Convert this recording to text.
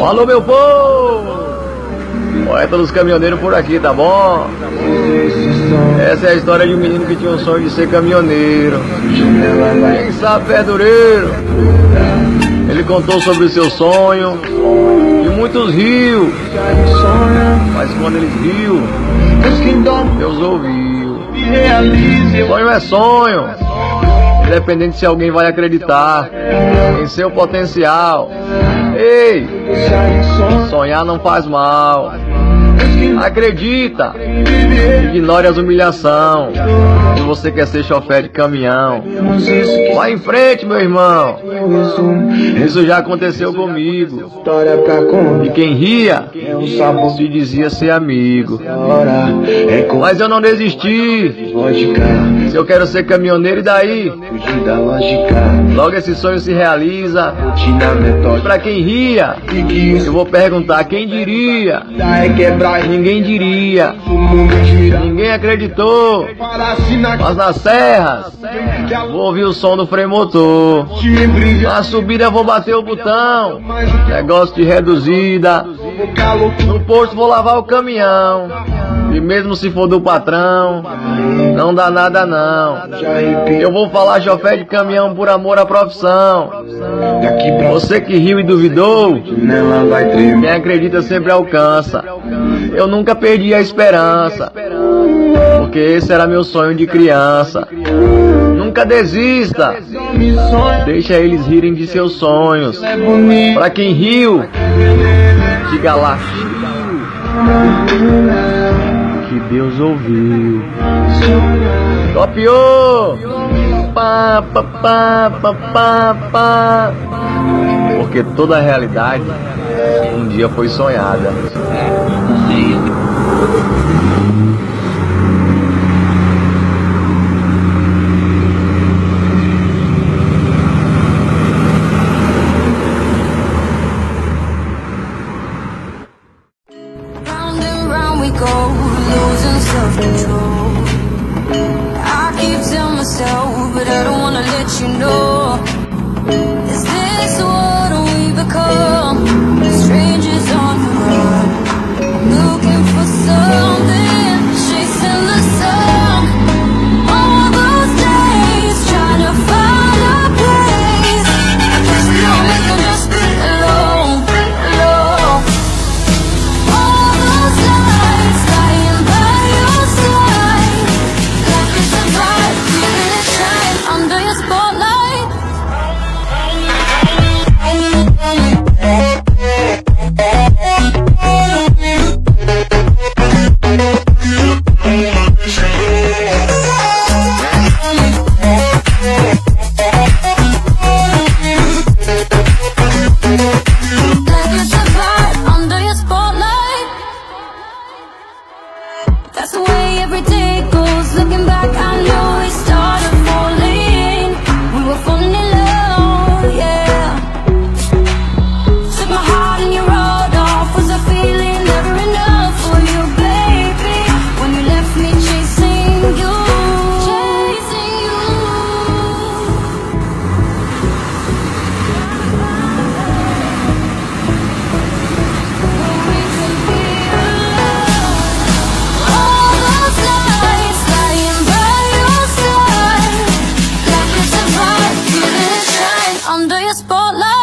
Alô, meu povo! Poeta dos caminhoneiros por aqui, tá bom? Essa é a história de um menino que tinha um sonho de ser caminhoneiro. Quem sabe verdureiro. Ele contou sobre o seu sonho e muitos riu. Mas quando eles riu, Deus ouviu. Sonho é sonho, independente se alguém vai acreditar em seu potencial. Ei, sonhar não faz mal. Acredita, ignore as humilhações. Se você quer ser chofer de caminhão, vai em frente, meu irmão. Isso já aconteceu comigo. E quem ria se dizia ser amigo. Mas eu não desisti. Se eu quero ser caminhoneiro, e daí? Logo esse sonho se realiza. E pra quem ria, eu vou perguntar: quem diria? Ninguém diria, ninguém acreditou. Mas nas serras vou ouvir o som do freio motor. Na subida eu vou bater o botão. Negócio de reduzida. No posto vou lavar o caminhão. E mesmo se for do patrão, não dá nada não. Eu vou falar chofer de caminhão por amor à profissão. Você que riu e duvidou, quem acredita sempre alcança. Eu nunca perdi a esperança, porque esse era meu sonho de criança. Nunca desista, deixa eles rirem de seus sonhos. Pra quem riu, diga lá, que Deus ouviu. Copiou! Pá, pá, pá, pá, pá, pá. Porque toda a realidade um dia foi sonhada. Round and round we go, losing self-control. I keep telling myself, but I don't wanna let you know. Is this what we become? Strangers on the run, looking for something, chasing the sun. All those days, trying to find a place. There's no reason just be alone, alone. All those nights, lying by your side, like it's a vibe, feeling it shine under your spotlight. That's the way every day goes. Looking back, I know we started falling. We were falling in love, yeah. Took my heart and you rolled off. Was I feeling never enough for you, baby? When you left me chasing you, chasing you. Where we could be alone. All those nights, lying by your side, like it's a vibe, feeling it shine under your spotlight.